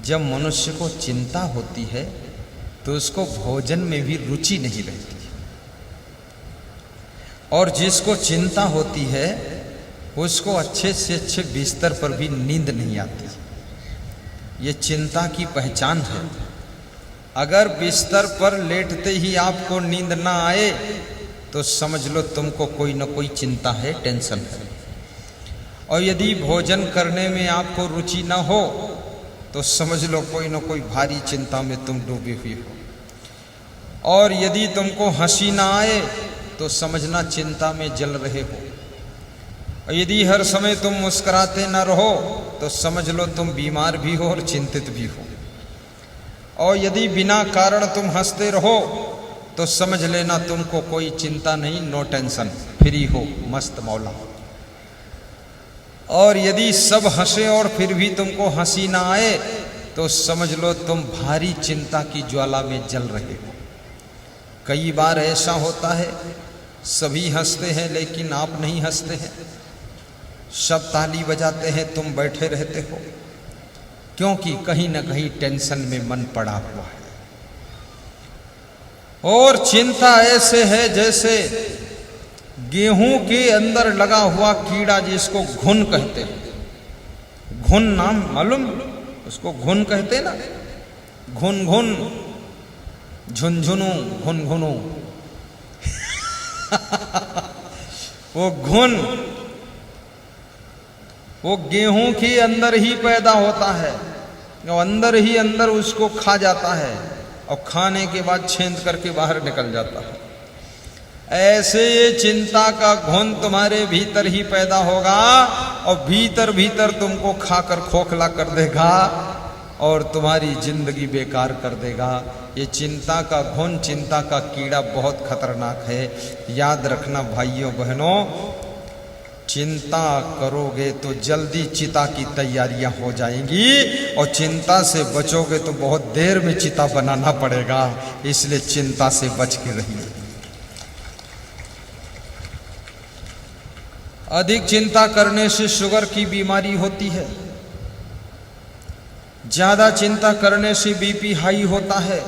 जब मनुष्य को चिंता होती है तो उसको भोजन में भी रुचि नहीं रहती, और जिसको चिंता होती है उसको अच्छे से अच्छे बिस्तर पर भी नींद नहीं आती। ये चिंता की पहचान है। अगर बिस्तर पर लेटते ही आपको नींद ना आए तो समझ लो तुमको कोई ना कोई चिंता है, टेंशन है। और यदि भोजन करने में आपको रुचि ना हो तो समझ लो कोई ना कोई भारी चिंता में तुम डूबे हुए हो। और यदि तुमको हंसी ना आए तो समझना चिंता में जल रहे हो। और यदि हर समय तुम मुस्कुराते ना रहो तो समझ लो तुम बीमार भी हो और चिंतित भी हो। और यदि बिना कारण तुम हंसते रहो तो समझ लेना तुमको कोई चिंता नहीं, नो टेंशन, फ्री हो, मस्त मौला। और यदि सब हंसे और फिर भी तुमको हंसी ना आए तो समझ लो तुम भारी चिंता की ज्वाला में जल रहे हो। कई बार ऐसा होता है सभी हंसते हैं लेकिन आप नहीं हंसते हैं, सब ताली बजाते हैं, तुम बैठे रहते हो, क्योंकि कहीं ना कहीं टेंशन में मन पड़ा हुआ है। और चिंता ऐसे है जैसे गेहूं के अंदर लगा हुआ कीड़ा जिसको घुन कहते हैं। घुन नाम मालूम, उसको घुन कहते ना, घुन घुन, झुनझुनू, घुन घुनू। वो घुन वो गेहूं के अंदर ही पैदा होता है, वो अंदर ही अंदर उसको खा जाता है और खाने के बाद छेंद करके बाहर निकल जाता है। ऐसे ये चिंता का घुन तुम्हारे भीतर ही पैदा होगा और भीतर भीतर तुमको खाकर खोखला कर देगा और तुम्हारी जिंदगी बेकार कर देगा। ये चिंता का घुन, चिंता का कीड़ा बहुत खतरनाक है। याद रखना भाइयों बहनों, चिंता करोगे तो जल्दी चिता की तैयारियां हो जाएंगी और चिंता से बचोगे तो बहुत देर में चिता बनाना पड़ेगा। इसलिए चिंता से बच के रहिए। अधिक चिंता करने से शुगर की बीमारी होती है, ज्यादा चिंता करने से बीपी हाई होता है,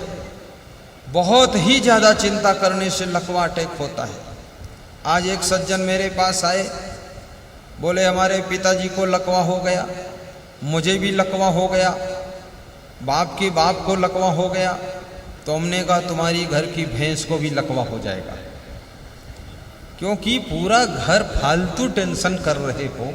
बहुत ही ज्यादा चिंता करने से लकवा अटैक होता है। आज एक सज्जन मेरे पास आए, बोले हमारे पिताजी को लकवा हो गया, मुझे भी लकवा हो गया, बाप के बाप को लकवा हो गया। तो हमने कहा तुम्हारी घर की भैंस को भी लकवा हो जाएगा, क्योंकि पूरा घर फालतू टेंशन कर रहे हो।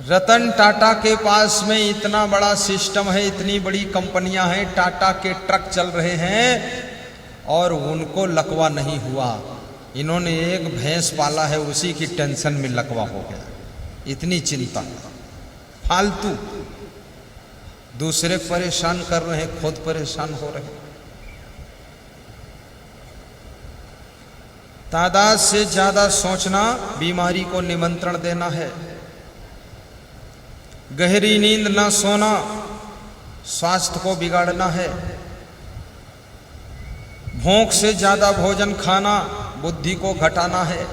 रतन टाटा के पास में इतना बड़ा सिस्टम है, इतनी बड़ी कंपनियां हैं, टाटा के ट्रक चल रहे हैं और उनको लकवा नहीं हुआ। इन्होंने एक भैंस पाला है, उसी की टेंशन में लकवा हो गया। इतनी चिंता फालतू, दूसरे परेशान कर रहे हैं, खुद परेशान हो रहे हैं। तादाद से ज्यादा सोचना बीमारी को निमंत्रण देना है। गहरी नींद न सोना स्वास्थ्य को बिगाड़ना है। भूख से ज्यादा भोजन खाना बुद्धि को घटाना है।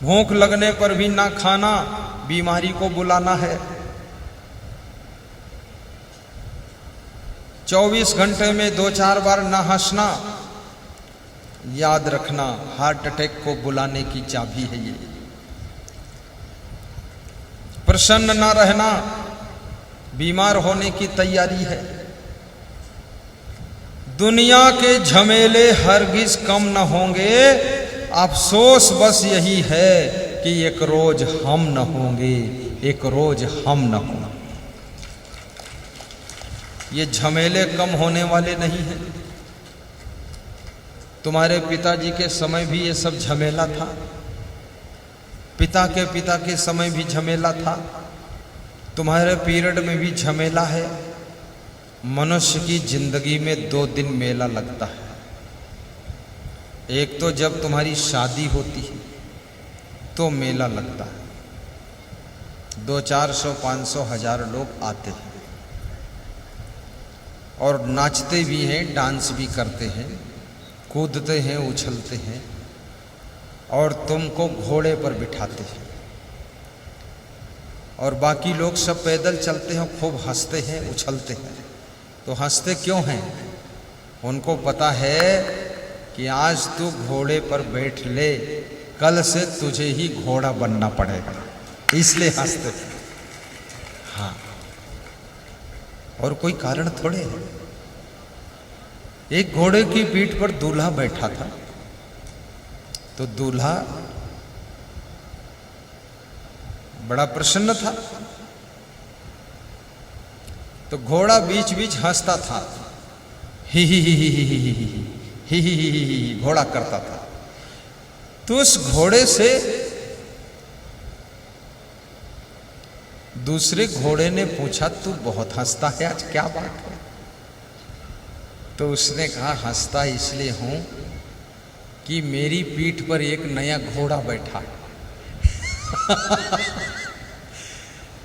भूख लगने पर भी ना खाना बीमारी को बुलाना है। 24 घंटे में 2-4 बार ना हंसना, याद रखना हार्ट अटैक को बुलाने की चाबी है ये। प्रसन्न ना रहना बीमार होने की तैयारी है। दुनिया के झमेले हरगिज कम न होंगे, अफसोस बस यही है कि एक रोज हम न होंगे, एक रोज हम न होंगे। ये झमेले कम होने वाले नहीं हैं। तुम्हारे पिताजी के समय भी ये सब झमेला था, पिता के समय भी झमेला था, तुम्हारे पीरियड में भी झमेला है। मनुष्य की जिंदगी में 2 दिन मेला लगता है। एक तो जब तुम्हारी शादी होती है तो मेला लगता है, 200-400-500-1000 लोग आते हैं और नाचते भी हैं, डांस भी करते हैं, कूदते हैं, उछलते हैं और तुमको घोड़े पर बिठाते हैं। और बाकी लोग सब पैदल चलते हैं, खूब हंसते हैं, उछलते हैं। तो हंसते क्यों हैं? उनको पता है कि आज तू घोड़े पर बैठ ले, कल से तुझे ही घोड़ा बनना पड़ेगा, इसलिए हंसते हैं। हाँ, और कोई कारण थोड़े है। एक घोड़े की पीठ पर दूल्हा बैठा था, तो दूल्हा बड़ा प्रसन्न था, तो घोड़ा बीच बीच हंसता था, ही ही ही ही ही ही ही ही ही ही ही घोड़ा करता था। तो उस घोड़े से दूसरे घोड़े ने पूछा, तू बहुत हंसता है, आज क्या बात है? तो उसने कहा, हंसता इसलिए हूं कि मेरी पीठ पर एक नया घोड़ा बैठा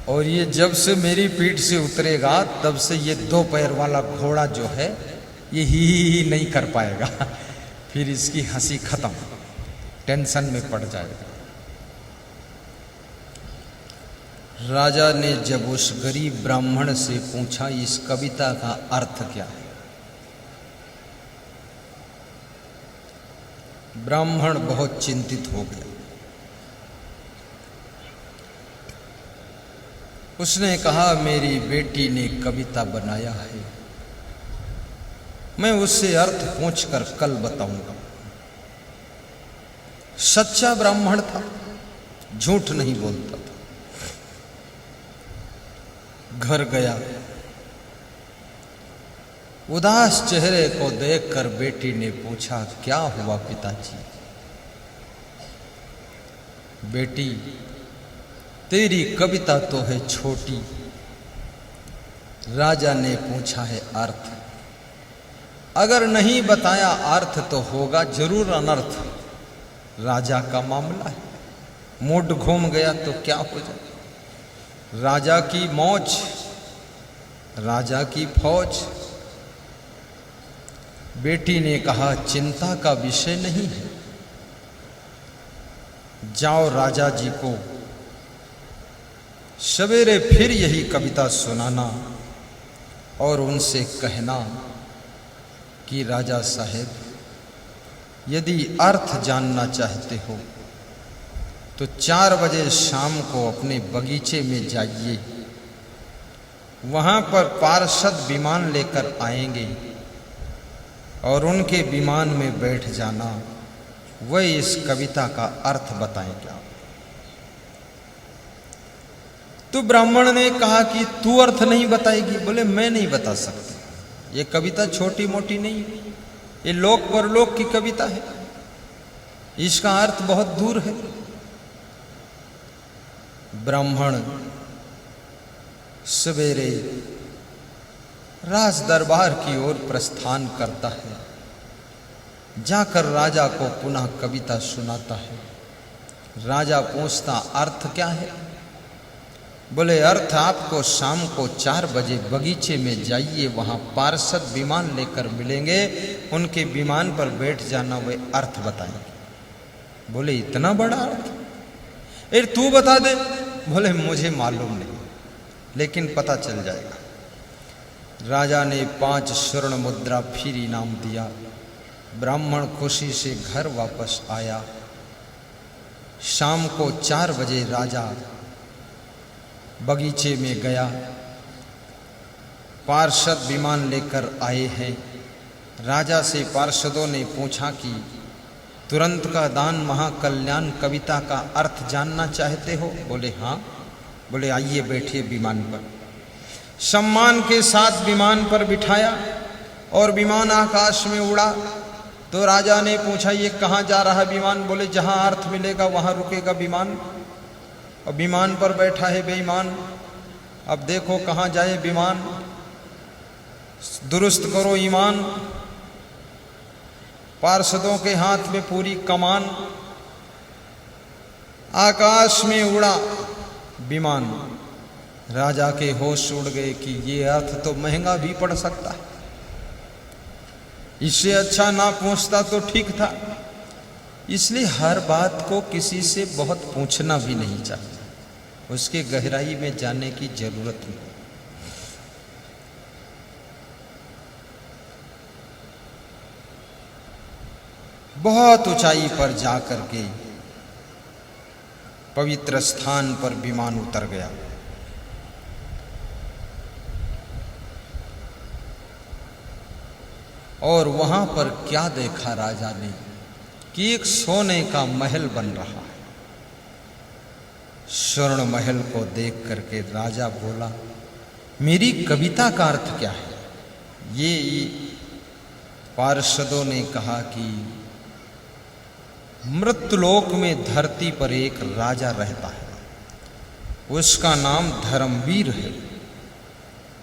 और ये जब से मेरी पीठ से उतरेगा तब से ये 2 पैर वाला घोड़ा जो है ये ही नहीं कर पाएगा, फिर इसकी हंसी खत्म, टेंशन में पड़ जाएगा। राजा ने जब उस गरीब ब्राह्मण से पूछा, इस कविता का अर्थ क्या है? ब्राह्मण बहुत चिंतित हो गया। उसने कहा, मेरी बेटी ने कविता बनाया है, मैं उससे अर्थ पूछकर कल बताऊंगा। सच्चा ब्राह्मण था, झूठ नहीं बोलता था। घर गया, उदास चेहरे को देखकर बेटी ने पूछा, क्या हुआ पिताजी? बेटी, तेरी कविता तो है छोटी, राजा ने पूछा है अर्थ, अगर नहीं बताया अर्थ तो होगा जरूर अनर्थ। राजा का मामला है, मूड घूम गया तो क्या हो जाए? राजा की मौज, राजा की फौज। बेटी ने कहा, चिंता का विषय नहीं है, जाओ राजा जी को सवेरे फिर यही कविता सुनाना और उनसे कहना कि राजा साहेब, यदि अर्थ जानना चाहते हो तो 4 बजे शाम को अपने बगीचे में जाइए, वहां पर पार्षद विमान लेकर आएंगे और उनके विमान में बैठ जाना, वह इस कविता का अर्थ बताएंगे। तो ब्राह्मण ने कहा कि तू अर्थ नहीं बताएगी? बोले, मैं नहीं बता सकता, ये कविता छोटी मोटी नहीं, ये लोक परलोक की कविता है, इसका अर्थ बहुत दूर है। ब्राह्मण सवेरे राज दरबार की ओर प्रस्थान करता है, जाकर राजा को पुनः कविता सुनाता है। राजा पूछता, अर्थ क्या है? बोले, अर्थ आपको शाम को 4 बजे बगीचे में जाइए, वहां पार्षद विमान लेकर मिलेंगे, उनके विमान पर बैठ जाना, वे अर्थ बताएंगे। बोले, इतना बड़ा अर्थ? अरे तू बता दे। बोले, मुझे मालूम नहीं, लेकिन पता चल जाएगा। राजा ने 5 स्वर्ण मुद्रा फिर इनाम दिया। ब्राह्मण खुशी से घर वापस आया। शाम को 4 बजे राजा बगीचे में गया, पार्षद विमान लेकर आए हैं। राजा से पार्षदों ने पूछा कि तुरंत का दान महाकल्याण कविता का अर्थ जानना चाहते हो? बोले, हाँ। बोले, आइए बैठिए विमान पर। सम्मान के साथ विमान पर बिठाया और विमान आकाश में उड़ा। तो राजा ने पूछा, ये कहाँ जा रहा है विमान? बोले, जहाँ अर्थ मिलेगा वहाँ रुकेगा विमान। और विमान पर बैठा है बेईमान, अब देखो कहाँ जाए विमान, दुरुस्त करो ईमान। पार्षदों के हाथ में पूरी कमान, आकाश में उड़ा विमान। राजा के होश उड़ गए कि ये अर्थ तो महंगा भी पड़ सकता है, इससे अच्छा ना पूछता तो ठीक था। इसलिए हर बात को किसी से बहुत पूछना भी नहीं चाहिए। उसके गहराई में जाने की जरूरत नहीं। बहुत ऊंचाई पर जाकर के पवित्र स्थान पर विमान उतर गया। और वहां पर क्या देखा राजा ने कि एक सोने का महल बन रहा है। स्वर्ण महल को देख करके राजा बोला, मेरी कविता का अर्थ क्या है? ये पार्षदों ने कहा कि मृत्युलोक में धरती पर एक राजा रहता है, उसका नाम धर्मवीर है,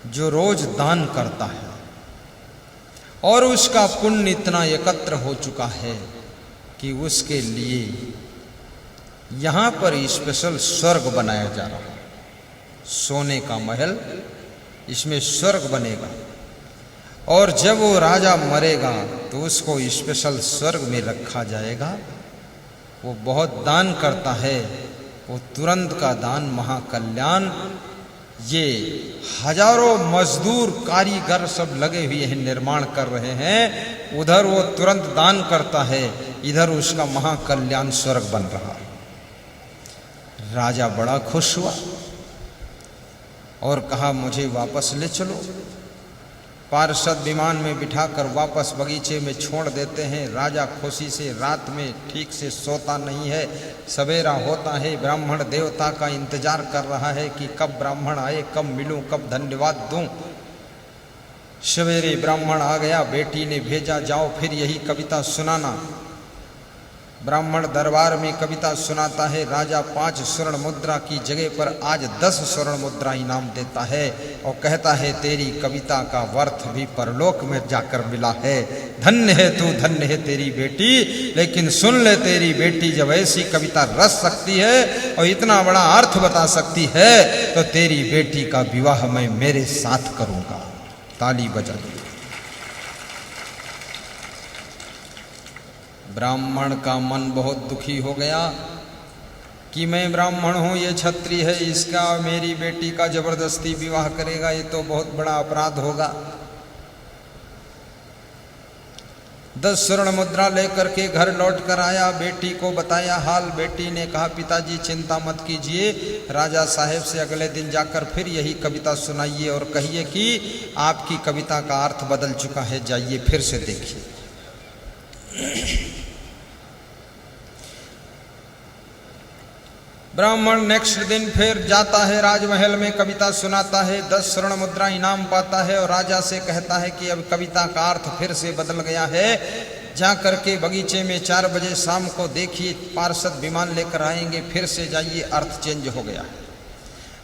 जो रोज दान करता है और उसका पुण्य इतना एकत्र हो चुका है कि उसके लिए यहां पर स्पेशल स्वर्ग बनाया जा रहा है। सोने का महल, इसमें स्वर्ग बनेगा और जब वो राजा मरेगा तो उसको स्पेशल स्वर्ग में रखा जाएगा। वो बहुत दान करता है, वो तुरंत का दान महाकल्याण। ये हजारों मजदूर कारीगर सब लगे हुए हैं, निर्माण कर रहे हैं। उधर वो तुरंत दान करता है, इधर उसका महाकल्याण स्वर्ग बन रहा है। राजा बड़ा खुश हुआ और कहा, मुझे वापस ले चलो। पार्षद विमान में बिठाकर वापस बगीचे में छोड़ देते हैं। राजा खुशी से रात में ठीक से सोता नहीं है। सवेरा होता है, ब्राह्मण देवता का इंतजार कर रहा है कि कब ब्राह्मण आए, कब मिलूं, कब धन्यवाद दूं। सवेरे ब्राह्मण आ गया, बेटी ने भेजा, जाओ फिर यही कविता सुनाना। ब्राह्मण दरबार में कविता सुनाता है। राजा 5 स्वर्ण मुद्रा की जगह पर आज 10 स्वर्ण मुद्रा इनाम देता है और कहता है, तेरी कविता का वर्थ भी परलोक में जाकर मिला है। धन्य है तू, धन्य है तेरी बेटी। लेकिन सुन ले, तेरी बेटी जब ऐसी कविता रच सकती है और इतना बड़ा अर्थ बता सकती है तो तेरी बेटी का विवाह मैं मेरे साथ करूंगा। ताली बजा। ब्राह्मण का मन बहुत दुखी हो गया कि मैं ब्राह्मण हूं, ये क्षत्रिय है, इसका मेरी बेटी का जबरदस्ती विवाह करेगा, ये तो बहुत बड़ा अपराध होगा। 10 स्वर्ण मुद्रा लेकर के घर लौट कर आया, बेटी को बताया हाल। बेटी ने कहा, पिताजी चिंता मत कीजिए, राजा साहेब से अगले दिन जाकर फिर यही कविता सुनाइए और कहिए कि आपकी कविता का अर्थ बदल चुका है, जाइए फिर से देखिए। ब्राह्मण नेक्स्ट दिन फिर जाता है, राजमहल में कविता सुनाता है, 10 स्वर्ण मुद्रा इनाम पाता है और राजा से कहता है कि अब कविता का अर्थ फिर से बदल गया है। जा करके बगीचे में 4 बजे शाम को देखिए, पार्षद विमान लेकर आएंगे, फिर से जाइए, अर्थ चेंज हो गया है।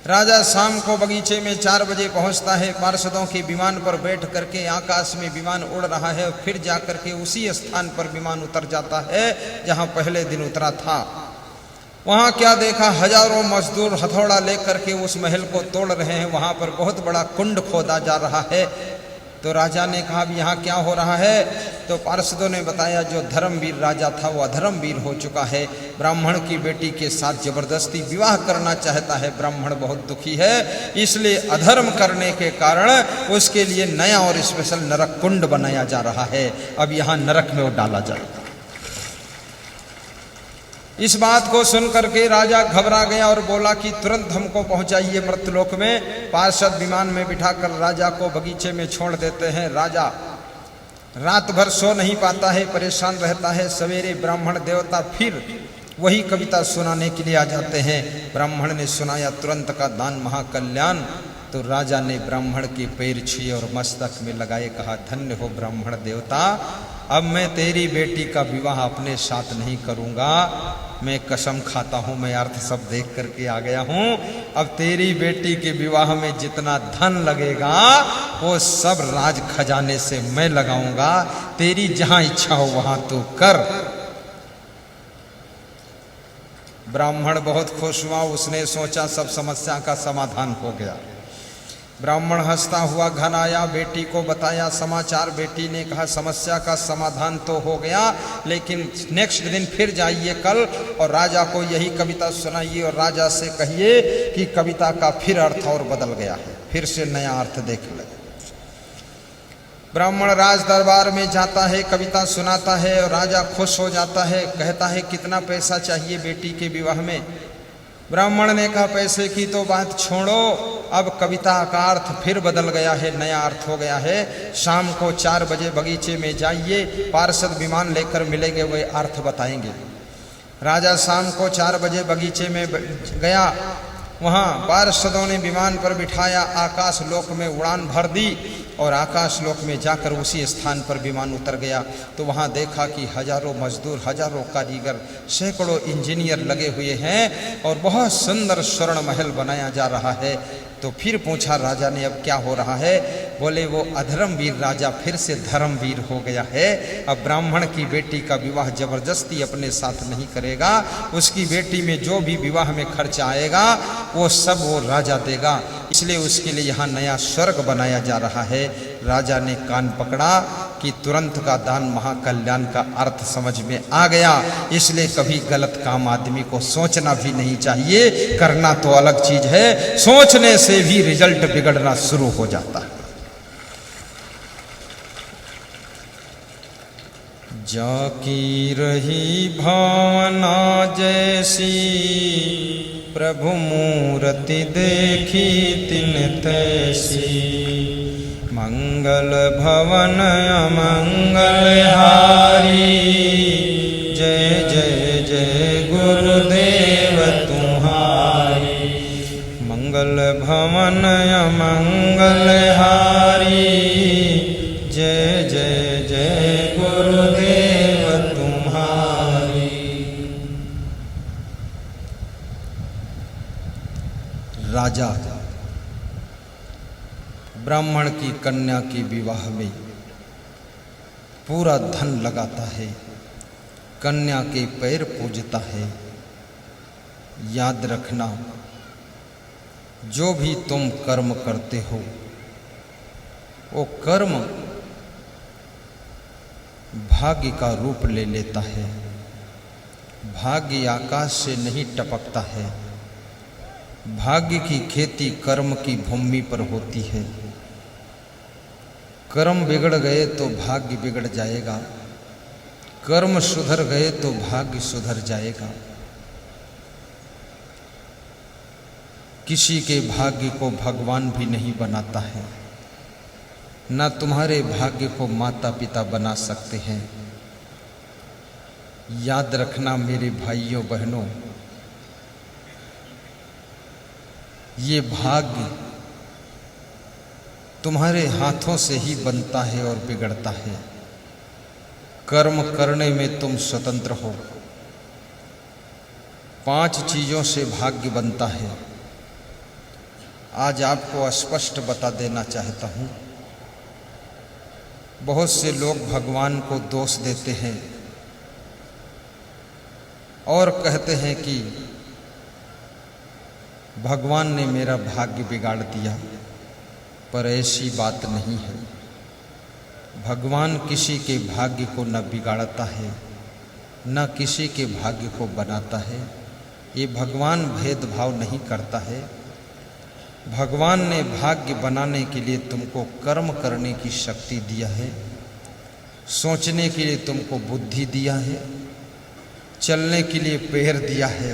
राजा शाम को बगीचे में 4 बजे पहुंचता है, पार्षदों के विमान पर बैठ करके आकाश में विमान उड़ रहा है। फिर जा करके उसी स्थान पर विमान उतर जाता है जहां पहले दिन उतरा था। वहां क्या देखा, हजारों मजदूर हथौड़ा लेकर के उस महल को तोड़ रहे हैं। वहां पर बहुत बड़ा कुंड खोदा जा रहा है। तो राजा ने कहा, अब यहाँ क्या हो रहा है? तो पार्षदों ने बताया, जो धर्मवीर राजा था वो अधर्मवीर हो चुका है, ब्राह्मण की बेटी के साथ जबरदस्ती विवाह करना चाहता है। ब्राह्मण बहुत दुखी है, इसलिए अधर्म करने के कारण उसके लिए नया और स्पेशल नरक कुंड बनाया जा रहा है। अब यहाँ नरक में वो डाला जाएगा। इस बात को सुनकर के राजा घबरा गया और बोला कि तुरंत हमको पहुंचाइए मृत्युलोक में। पार्षद विमान में बिठाकर राजा को बगीचे में छोड़ देते हैं। राजा रात भर सो नहीं पाता है, परेशान रहता है। सवेरे ब्राह्मण देवता फिर वही कविता सुनाने के लिए आ जाते हैं। ब्राह्मण ने सुनाया, तुरंत का दान महाकल्याण। तो राजा ने ब्राह्मण के पैर छुए और मस्तक में लगाए, कहा, धन्य हो ब्राह्मण देवता, अब मैं तेरी बेटी का विवाह अपने साथ नहीं करूंगा। मैं कसम खाता हूं, मैं अर्थ सब देख करके आ गया हूं। अब तेरी बेटी के विवाह में जितना धन लगेगा वो सब राज खजाने से मैं लगाऊंगा। तेरी जहां इच्छा हो वहां तू कर। ब्राह्मण बहुत खुश हुआ, उसने सोचा सब समस्या का समाधान हो गया। ब्राह्मण हंसता हुआ घर आया, बेटी को बताया समाचार। बेटी ने कहा समस्या का समाधान तो हो गया, लेकिन नेक्स्ट दिन फिर जाइए कल और राजा को यही कविता सुनाइए और राजा से कहिए कि कविता का फिर अर्थ और बदल गया है, फिर से नया अर्थ देख ले। ब्राह्मण राज दरबार में जाता है, कविता सुनाता है और राजा खुश हो जाता है। कहता है कितना पैसा चाहिए बेटी के विवाह में? ब्राह्मण ने कहा पैसे की तो बात छोड़ो, अब कविता का अर्थ फिर बदल गया है, नया अर्थ हो गया है। शाम को 4 बजे बगीचे में जाइए, पार्षद विमान लेकर मिलेंगे, वे अर्थ बताएंगे। राजा शाम को 4 बजे बगीचे में गया, वहाँ पार्षदों ने विमान पर बिठाया, आकाश लोक में उड़ान भर दी और आकाश लोक में जाकर उसी स्थान पर विमान उतर गया। तो वहाँ देखा कि हजारों मजदूर, हजारों कारीगर, सैकड़ों इंजीनियर लगे हुए हैं और बहुत सुंदर स्वर्ण महल बनाया जा रहा है। तो फिर पूछा राजा ने अब क्या हो रहा है? बोले वो अधर्मवीर राजा फिर से धर्मवीर हो गया है। अब ब्राह्मण की बेटी का विवाह जबरदस्ती अपने साथ नहीं करेगा, उसकी बेटी में जो भी विवाह में खर्च आएगा वो सब वो राजा देगा, इसलिए उसके लिए यहाँ नया स्वर्ग बनाया जा रहा है। राजा ने कान पकड़ा कि तुरंत का दान महाकल्याण का अर्थ समझ में आ गया। इसलिए कभी गलत काम आदमी को सोचना भी नहीं चाहिए, करना तो अलग चीज है, सोचने से भी रिजल्ट बिगड़ना शुरू हो जाता है। जाकी रही भावना जैसी, प्रभु मूर्ति देखी तिन तैसी। मंगल भवन अमंगल हारी, जय जय जय गुरुदेव तुम्हारी। मंगल भवन अमंगल हारी, जय जय जय गुरुदेव तुम्हारी। राजा ब्राह्मण की कन्या के विवाह में पूरा धन लगाता है, कन्या के पैर पूजता है। याद रखना, जो भी तुम कर्म करते हो वो कर्म भाग्य का रूप ले लेता है। भाग्य आकाश से नहीं टपकता है, भाग्य की खेती कर्म की भूमि पर होती है। कर्म बिगड़ गए तो भाग्य बिगड़ जाएगा, कर्म सुधर गए तो भाग्य सुधर जाएगा। किसी के भाग्य को भगवान भी नहीं बनाता है, न तुम्हारे भाग्य को माता पिता बना सकते हैं। याद रखना मेरे भाइयों बहनों, ये भाग्य तुम्हारे हाथों से ही बनता है और बिगड़ता है। कर्म करने में तुम स्वतंत्र हो। 5 चीजों से भाग्य बनता है। आज आपको स्पष्ट बता देना चाहता हूं। बहुत से लोग भगवान को दोष देते हैं और कहते हैं कि भगवान ने मेरा भाग्य बिगाड़ दिया, पर ऐसी बात नहीं है। भगवान किसी के भाग्य को न बिगाड़ता है, न किसी के भाग्य को बनाता है। ये भगवान भेदभाव नहीं करता है। भगवान ने भाग्य बनाने के लिए तुमको कर्म करने की शक्ति दिया है, सोचने के लिए तुमको बुद्धि दिया है, चलने के लिए पैर दिया है।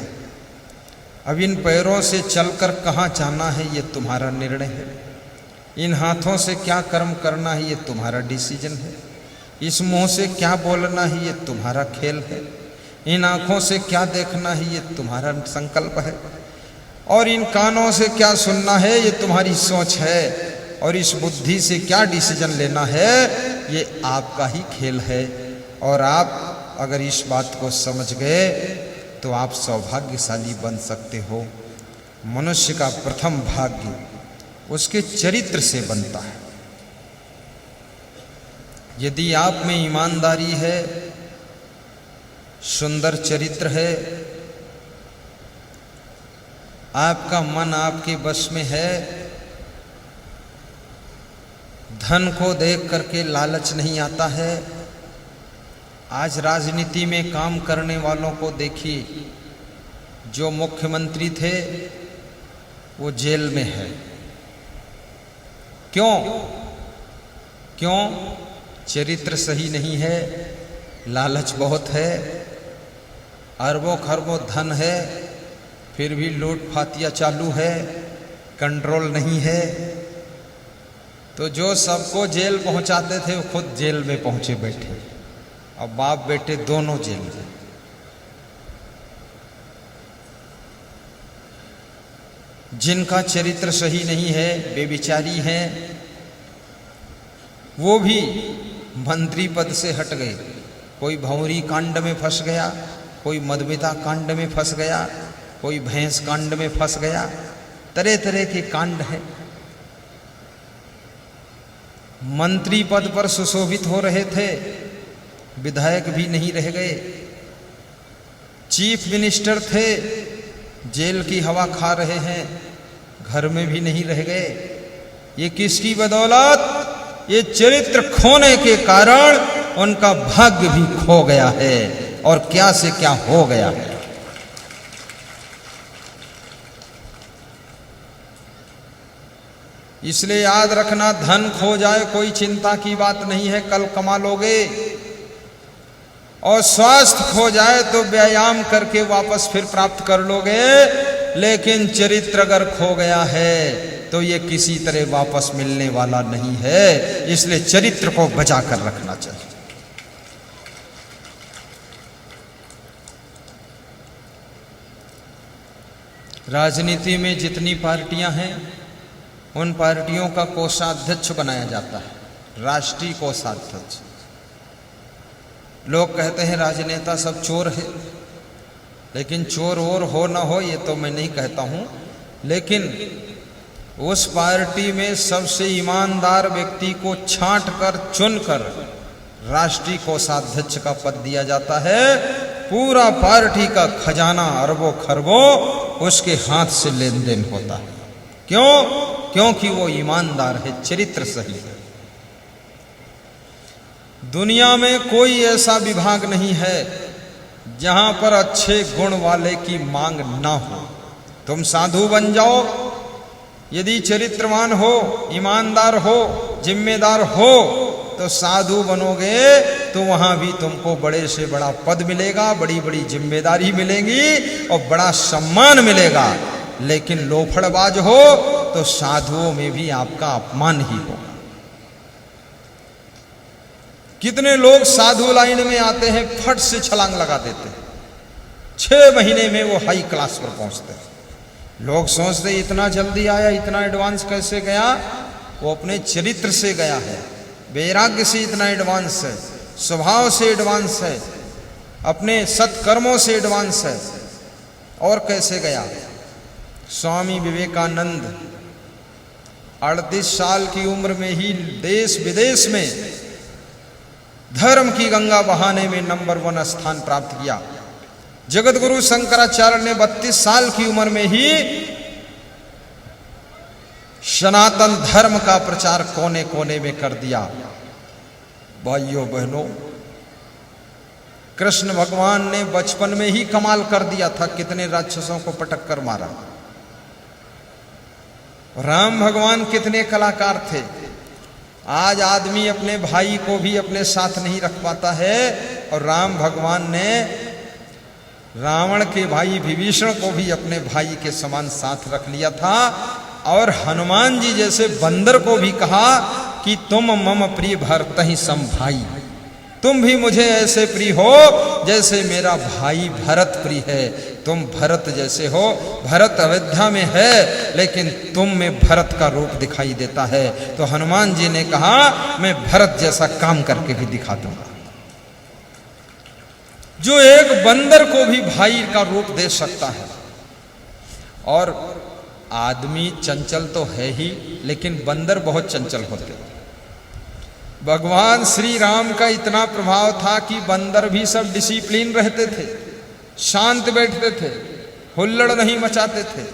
अब इन पैरों से चलकर कहाँ जाना है ये तुम्हारा निर्णय है। इन हाथों से क्या कर्म करना है ये तुम्हारा डिसीजन है। इस मुंह से क्या बोलना है ये तुम्हारा खेल है। इन आँखों से क्या देखना है ये तुम्हारा संकल्प है। और इन कानों से क्या सुनना है ये तुम्हारी सोच है। और इस बुद्धि से क्या डिसीजन लेना है ये आपका ही खेल है। और आप अगर इस बात को समझ गए तो आप सौभाग्यशाली बन सकते हो। मनुष्य का प्रथम भाग्य उसके चरित्र से बनता है। यदि आप में ईमानदारी है, सुंदर चरित्र है, आपका मन आपके बस में है, धन को देख करके लालच नहीं आता है। आज राजनीति में काम करने वालों को देखिए, जो मुख्यमंत्री थे वो जेल में है। क्यों? चरित्र सही नहीं है, लालच बहुत है, अरबों खरबों धन है, फिर भी लूट फातिया चालू है, कंट्रोल नहीं है। तो जो सबको जेल पहुंचाते थे वो खुद जेल में पहुंचे बैठे, अब बाप बेटे दोनों जेल में। जिनका चरित्र सही नहीं है, बेविचारी हैं, वो भी मंत्री पद से हट गए। कोई भंवरी कांड में फंस गया, कोई मदमिता कांड में फंस गया, कोई भैंस कांड में फंस गया, तरह तरह के कांड हैं। मंत्री पद पर सुशोभित हो रहे थे, विधायक भी नहीं रह गए। चीफ मिनिस्टर थे, जेल की हवा खा रहे हैं, घर में भी नहीं रह गए। ये किसकी बदौलत? ये चरित्र खोने के कारण उनका भाग्य भी खो गया है, और क्या से क्या हो गया है। इसलिए याद रखना, धन खो जाए कोई चिंता की बात नहीं है, कल कमा लोगे। और स्वास्थ्य खो जाए तो व्यायाम करके वापस फिर प्राप्त कर लोगे। लेकिन चरित्र अगर खो गया है तो ये किसी तरह वापस मिलने वाला नहीं है। इसलिए चरित्र को बचा कर रखना चाहिए। राजनीति में जितनी पार्टियां हैं, उन पार्टियों का कोषाध्यक्ष बनाया जाता है, राष्ट्रीय कोषाध्यक्ष। लोग कहते हैं राजनेता सब चोर है, लेकिन चोर और हो ना हो ये तो मैं नहीं कहता हूं, लेकिन उस पार्टी में सबसे ईमानदार व्यक्ति को छांट कर चुनकर राष्ट्रीय कोषाध्यक्ष का पद दिया जाता है। पूरा पार्टी का खजाना अरबों खरबों उसके हाथ से लेन देन होता है। क्यों? क्योंकि वो ईमानदार है, चरित्र सही है। दुनिया में कोई ऐसा विभाग नहीं है जहां पर अच्छे गुण वाले की मांग ना हो। तुम साधु बन जाओ, यदि चरित्रवान हो, ईमानदार हो, जिम्मेदार हो, तो साधु बनोगे तो वहां भी तुमको बड़े से बड़ा पद मिलेगा, बड़ी बड़ी जिम्मेदारी मिलेगी और बड़ा सम्मान मिलेगा। लेकिन लोफड़बाज हो तो साधुओं में भी आपका अपमान ही होगा। कितने लोग साधु लाइन में आते हैं, फट से छलांग लगा देते हैं, 6 महीने में वो हाई क्लास पर पहुंचते हैं। लोग सोचते इतना जल्दी आया, इतना एडवांस कैसे गया? वो अपने चरित्र से गया है, वैराग्य से इतना एडवांस है, स्वभाव से एडवांस है, अपने सत्कर्मों से एडवांस है। और कैसे गया? स्वामी विवेकानंद 38 साल की उम्र में ही देश विदेश में धर्म की गंगा बहाने में नंबर 1 स्थान प्राप्त किया। जगत गुरु शंकराचार्य ने 32 साल की उम्र में ही सनातन धर्म का प्रचार कोने कोने में कर दिया। भाइयों बहनों, कृष्ण भगवान ने बचपन में ही कमाल कर दिया था, कितने राक्षसों को पटक कर मारा। राम भगवान कितने कलाकार थे। आज आदमी अपने भाई को भी अपने साथ नहीं रख पाता है, और राम भगवान ने रावण के भाई विभीषण को भी अपने भाई के समान साथ रख लिया था। और हनुमान जी जैसे बंदर को भी कहा कि तुम मम प्रिय भरत ही सम भाई, तुम भी मुझे ऐसे प्रिय हो जैसे मेरा भाई भरत प्रिय है। तुम भरत जैसे हो। भरत अयोध्या में है, लेकिन तुम में भरत का रूप दिखाई देता है। तो हनुमान जी ने कहा मैं भरत जैसा काम करके भी दिखा दूंगा। जो एक बंदर को भी भाई का रूप दे सकता है। और आदमी चंचल तो है ही, लेकिन बंदर बहुत चंचल होते हैं। भगवान श्री राम का इतना प्रभाव था कि बंदर भी सब डिसिप्लिन रहते थे, शांत बैठते थे, हुल्लड़ नहीं मचाते थे।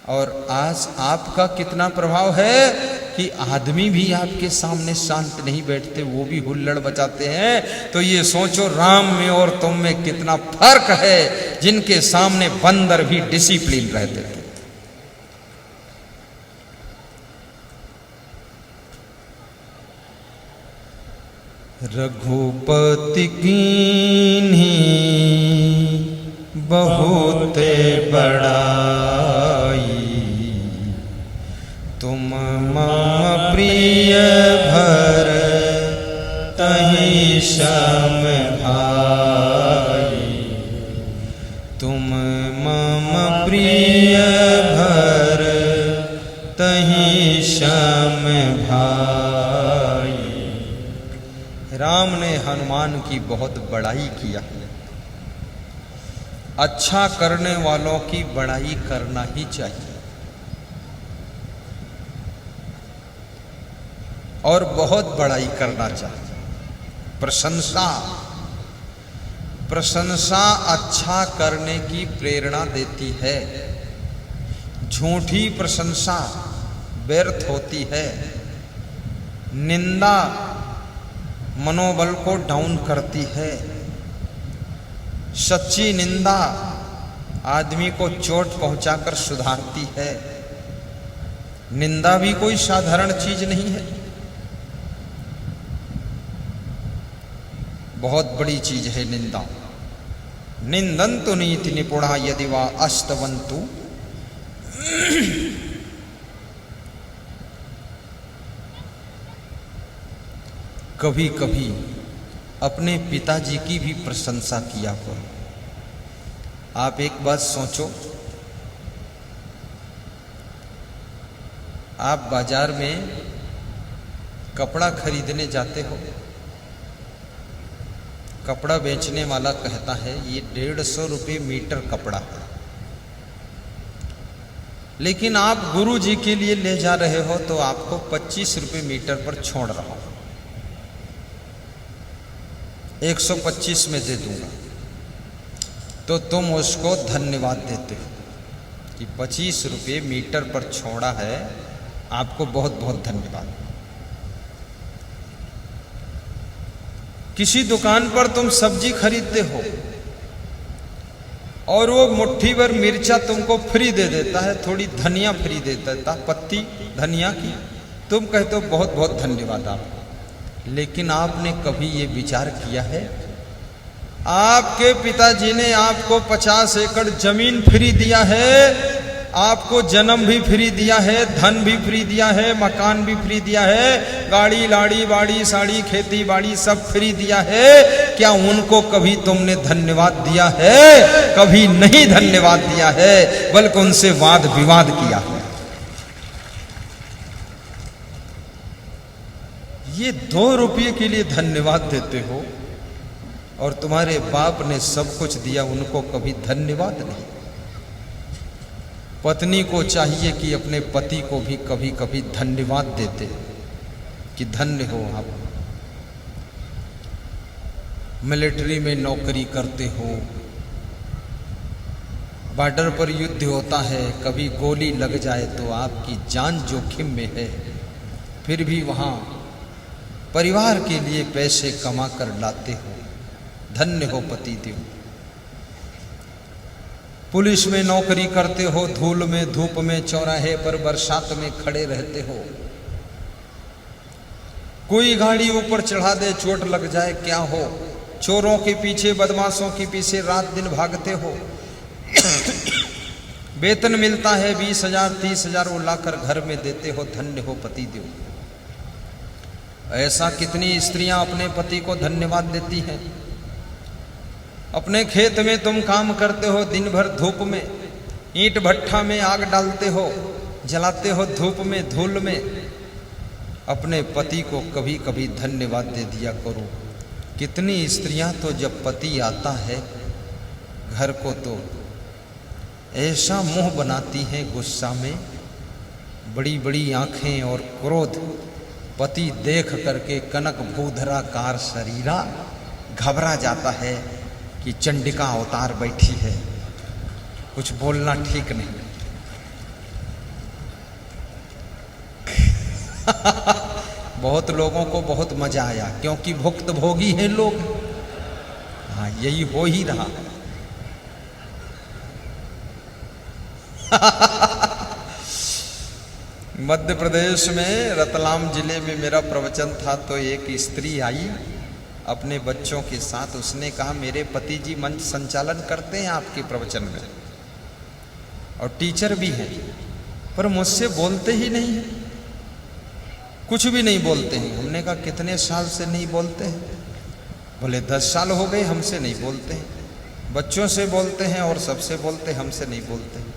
और आज आपका कितना प्रभाव है कि आदमी भी आपके सामने शांत नहीं बैठते, वो भी हुल्लड़ मचाते हैं। तो ये सोचो राम में और तुम में कितना फर्क है, जिनके सामने बंदर भी डिसिप्लिन रहते थे। रघुपति कीन्ही बहुत बड़ाई, तुम मम प्रिय भरतहि सम भाई, तुम मम प्रिय भरतहि सम भाई। राम ने हनुमान की बहुत बड़ाई किया। अच्छा करने वालों की बड़ाई करना ही चाहिए, और बहुत बड़ाई करना चाहिए। प्रशंसा प्रशंसा अच्छा करने की प्रेरणा देती है। झूठी प्रशंसा व्यर्थ होती है। निंदा मनोबल को डाउन करती है। सच्ची निंदा आदमी को चोट पहुंचाकर सुधारती है। निंदा भी कोई साधारण चीज नहीं है, बहुत बड़ी चीज है निंदा। निंदन्तु नीति निपुणा यदि वा अस्तवन्तु। कभी कभी अपने पिताजी की भी प्रशंसा किया करो। आप एक बात सोचो, आप बाजार में कपड़ा खरीदने जाते हो, कपड़ा बेचने वाला कहता है ये 150 रुपये मीटर कपड़ा है, लेकिन आप गुरु जी के लिए ले जा रहे हो तो आपको 25 रुपये मीटर पर छोड़ रहा हूं, 125 में दे दूंगा। तो तुम उसको धन्यवाद देते हो कि 25 रुपये मीटर पर छोड़ा है, आपको बहुत बहुत धन्यवाद। किसी दुकान पर तुम सब्जी खरीदते हो और वो मुट्ठी भर मिर्चा तुमको फ्री दे देता है, थोड़ी धनिया फ्री दे देता, पत्ती धनिया की, तुम कहते हो बहुत बहुत धन्यवाद आपको। लेकिन आपने कभी ये विचार किया है, आपके पिताजी ने आपको 50 एकड़ जमीन फ्री दिया है, आपको जन्म भी फ्री दिया है, धन भी फ्री दिया है, मकान भी फ्री दिया है, गाड़ी लाड़ी बाड़ी साड़ी खेती बाड़ी सब फ्री दिया है। क्या उनको कभी तुमने धन्यवाद दिया है? कभी नहीं धन्यवाद दिया है, बल्कि उनसे वाद विवाद किया है। ये 2 रुपये के लिए धन्यवाद देते हो, और तुम्हारे बाप ने सब कुछ दिया, उनको कभी धन्यवाद नहीं। पत्नी को चाहिए कि अपने पति को भी कभी कभी धन्यवाद देते कि धन्य हो आप, मिलिट्री में नौकरी करते हो, बॉर्डर पर युद्ध होता है, कभी गोली लग जाए तो आपकी जान जोखिम में है, फिर भी वहाँ परिवार के लिए पैसे कमा कर लाते हो, धन्य हो पति देव। पुलिस में नौकरी करते हो, धूल में धूप में चौराहे पर बरसात में खड़े रहते हो, कोई गाड़ी ऊपर चढ़ा दे चोट लग जाए क्या हो, चोरों के पीछे बदमाशों के पीछे रात दिन भागते हो, वेतन मिलता है 20,000 30,000, वो लाकर घर में देते हो, धन्य हो पति देव। ऐसा कितनी स्त्रियां अपने पति को धन्यवाद देती हैं। अपने खेत में तुम काम करते हो, दिन भर धूप में, ईंट भट्ठा में आग डालते हो, जलाते हो धूप में धूल में, अपने पति को कभी कभी धन्यवाद दे दिया करो। कितनी स्त्रियां तो जब पति आता है घर को तो ऐसा मुंह बनाती हैं गुस्सा में, बड़ी बड़ी आंखें और क्रोध, पति देख करके कनक भूधराकार शरीरा घबरा जाता है कि चंडिका अवतार बैठी है, कुछ बोलना ठीक नहीं। बहुत लोगों को बहुत मजा आया, क्योंकि भुक्त भोगी हैं लोग। हाँ, यही हो ही रहा है। मध्य प्रदेश में रतलाम जिले में मेरा प्रवचन था, तो एक स्त्री आई अपने बच्चों के साथ। उसने कहा, मेरे पति जी मंच संचालन करते हैं आपके प्रवचन में और टीचर भी हैं, पर मुझसे बोलते ही नहीं है, कुछ भी नहीं बोलते हैं। हमने कहा, कितने साल से नहीं बोलते हैं? बोले 10 साल हो गए हमसे नहीं बोलते हैं। बच्चों से बोलते हैं और सबसे बोलते, हमसे नहीं बोलते।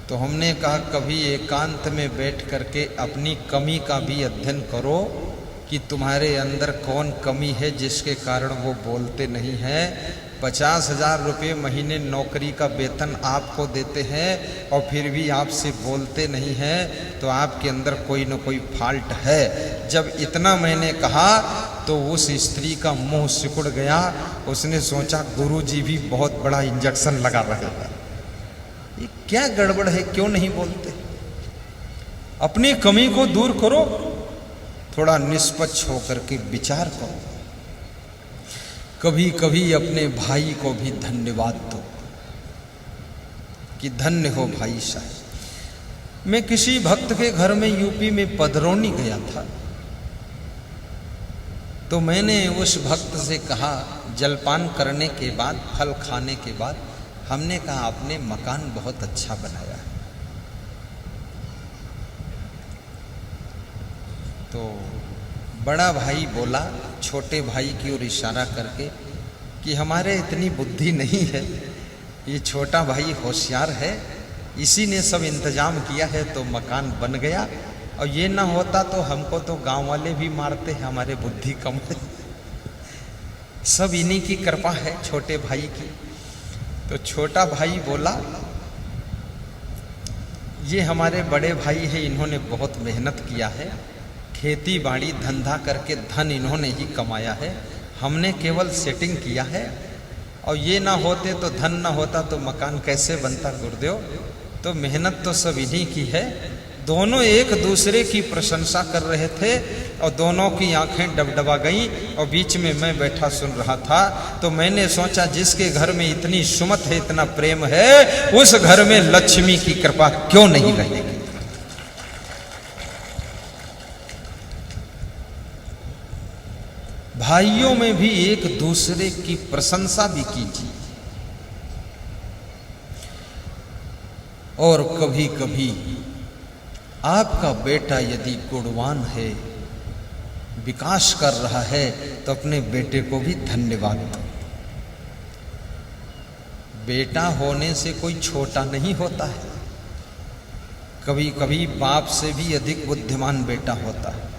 तो हमने कहा, कभी एकांत में बैठ करके अपनी कमी का भी अध्ययन करो कि तुम्हारे अंदर कौन कमी है जिसके कारण वो बोलते नहीं हैं। 50,000 रुपये महीने नौकरी का वेतन आपको देते हैं और फिर भी आपसे बोलते नहीं हैं, तो आपके अंदर कोई न कोई फॉल्ट है। जब इतना मैंने कहा तो उस स्त्री का मुंह सिकुड़ गया। उसने सोचा, गुरुजी भी बहुत बड़ा इंजेक्शन लगा रहे हैं, ये क्या गड़बड़ है, क्यों नहीं बोलते? अपनी कमी को दूर करो, थोड़ा निष्पक्ष होकर के विचार करो। कभी कभी अपने भाई को भी धन्यवाद दो कि धन्य हो भाई साहब। मैं किसी भक्त के घर में यूपी में पधरौनी गया था, तो मैंने उस भक्त से कहा, जलपान करने के बाद, फल खाने के बाद, हमने कहा, आपने मकान बहुत अच्छा बनाया है। तो बड़ा भाई बोला छोटे भाई की ओर इशारा करके कि हमारे इतनी बुद्धि नहीं है, ये छोटा भाई होशियार है, इसी ने सब इंतजाम किया है तो मकान बन गया, और ये ना होता तो हमको तो गांव वाले भी मारते हैं, हमारे बुद्धि कम है। सब इन्हीं की कृपा है, छोटे भाई की। तो छोटा भाई बोला, ये हमारे बड़े भाई है, इन्होंने बहुत मेहनत किया है, खेती बाड़ी धंधा करके धन इन्होंने ही कमाया है, हमने केवल सेटिंग किया है, और ये ना होते तो, धन ना होता तो मकान कैसे बनता गुरुदेव? तो मेहनत तो सब इन्हीं की है। दोनों एक दूसरे की प्रशंसा कर रहे थे और दोनों की आंखें डबडबा गईं, और बीच में मैं बैठा सुन रहा था। तो मैंने सोचा, जिसके घर में इतनी सुमत है, इतना प्रेम है, उस घर में लक्ष्मी की कृपा क्यों नहीं रहेगी? भाइयों में भी एक दूसरे की प्रशंसा भी कीजिए। और कभी कभी आपका बेटा यदि गुणवान है, विकास कर रहा है, तो अपने बेटे को भी धन्यवाद दो। बेटा होने से कोई छोटा नहीं होता है, कभी कभी बाप से भी अधिक बुद्धिमान बेटा होता है,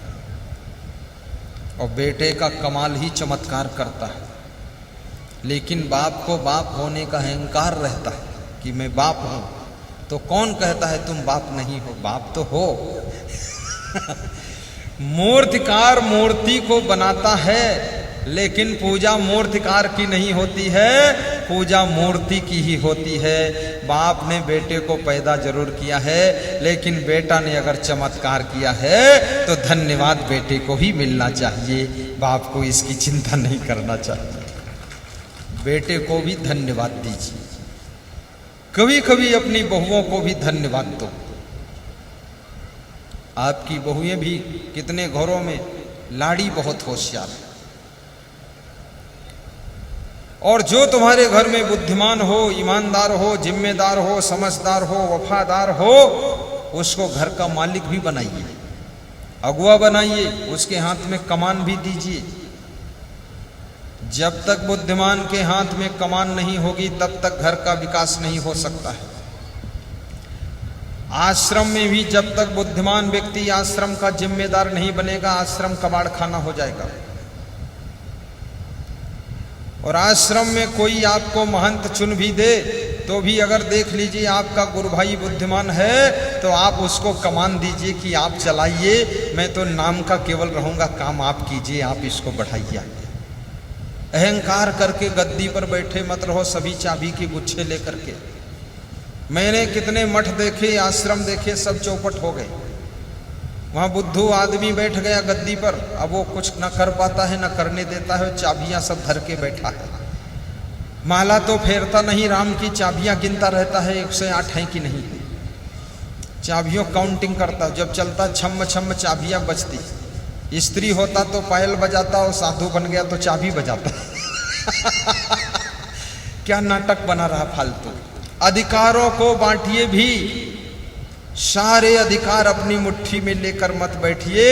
और बेटे का कमाल ही चमत्कार करता है। लेकिन बाप को बाप होने का अहंकार रहता है कि मैं बाप हूं, तो कौन कहता है तुम बाप नहीं हो? बाप तो हो। मूर्तिकार मूर्ति को बनाता है, लेकिन पूजा मूर्तिकार की नहीं होती है, पूजा मूर्ति की ही होती है। बाप ने बेटे को पैदा जरूर किया है, लेकिन बेटा ने अगर चमत्कार किया है तो धन्यवाद बेटे को ही मिलना चाहिए, बाप को इसकी चिंता नहीं करना चाहिए। बेटे को भी धन्यवाद दीजिए। कभी कभी अपनी बहुओं को भी धन्यवाद दो। आपकी बहुएं भी कितने घरों में लाड़ी बहुत होशियार है, और जो तुम्हारे घर में बुद्धिमान हो, ईमानदार हो, जिम्मेदार हो, समझदार हो, वफादार हो, उसको घर का मालिक भी बनाइए, अगुआ बनाइए, उसके हाथ में कमान भी दीजिए। जब तक बुद्धिमान के हाथ में कमान नहीं होगी, तब तक घर का विकास नहीं हो सकता है। आश्रम में भी जब तक बुद्धिमान व्यक्ति आश्रम का जिम्मेदार नहीं बनेगा, आश्रम कबाड़ खाना हो जाएगा। और आश्रम में कोई आपको महंत चुन भी दे, तो भी अगर देख लीजिए आपका गुरु भाई बुद्धिमान है, तो आप उसको कमान दीजिए कि आप चलाइए, मैं तो नाम का केवल रहूंगा, काम आप कीजिए, आप इसको बढ़ाइए। अहंकार करके गद्दी पर बैठे मत रहो, सभी चाबी की गुच्छे लेकर के। मैंने कितने मठ देखे, आश्रम देखे, सब चौपट हो गए। वहां बुद्धू आदमी बैठ गया गद्दी पर, अब वो कुछ न कर पाता है न करने देता है, चाबियां सब धर के बैठा है, माला तो फेरता नहीं, राम की चाबियां गिनता रहता है 108 है कि नहीं, चाबियों काउंटिंग करता, जब चलता छम छम चाबियां बजती, स्त्री होता तो पायल बजाता और साधु बन गया तो चाबी बजाता क्या नाटक बना रहा फालतू। अधिकारों को बांटिए भी, सारे अधिकार अपनी मुट्ठी में लेकर मत बैठिए,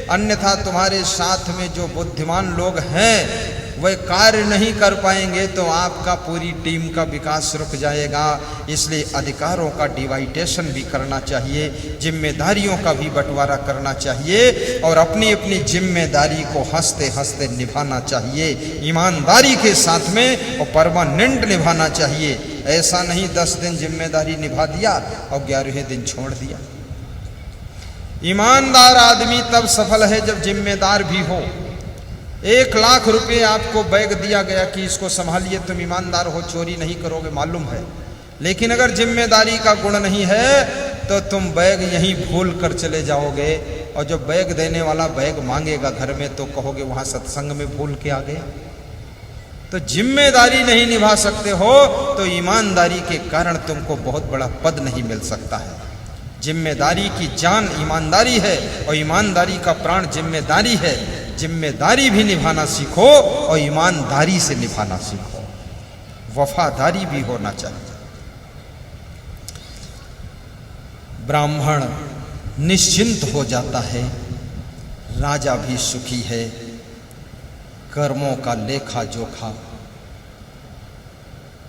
अन्यथा तुम्हारे साथ में जो बुद्धिमान लोग हैं वह कार्य नहीं कर पाएंगे तो आपका पूरी टीम का विकास रुक जाएगा। इसलिए अधिकारों का डिवाइडेशन भी करना चाहिए, जिम्मेदारियों का भी बंटवारा करना चाहिए और अपनी अपनी जिम्मेदारी को हंसते हंसते निभाना चाहिए, ईमानदारी के साथ में और परमानेंट निभाना चाहिए। ऐसा नहीं 10 दिन जिम्मेदारी निभा दिया और 11वें दिन छोड़ दिया। ईमानदार आदमी तब सफल है जब जिम्मेदार भी हो। 1 लाख रुपए आपको बैग दिया गया कि इसको संभालिए, तुम ईमानदार हो, चोरी नहीं करोगे, मालूम है, लेकिन अगर जिम्मेदारी का गुण नहीं है तो तुम बैग यहीं भूल कर चले जाओगे और जब बैग देने वाला बैग मांगेगा घर में तो कहोगे वहां सत्संग में भूल के आ गए। तो जिम्मेदारी नहीं निभा सकते हो तो ईमानदारी के कारण तुमको बहुत बड़ा पद नहीं मिल सकता है। जिम्मेदारी की जान ईमानदारी है और ईमानदारी का प्राण जिम्मेदारी है। जिम्मेदारी भी निभाना सीखो और ईमानदारी से निभाना सीखो, वफादारी भी होना चाहिए। ब्राह्मण निश्चिंत हो जाता है, राजा भी सुखी है, कर्मों का लेखा जोखा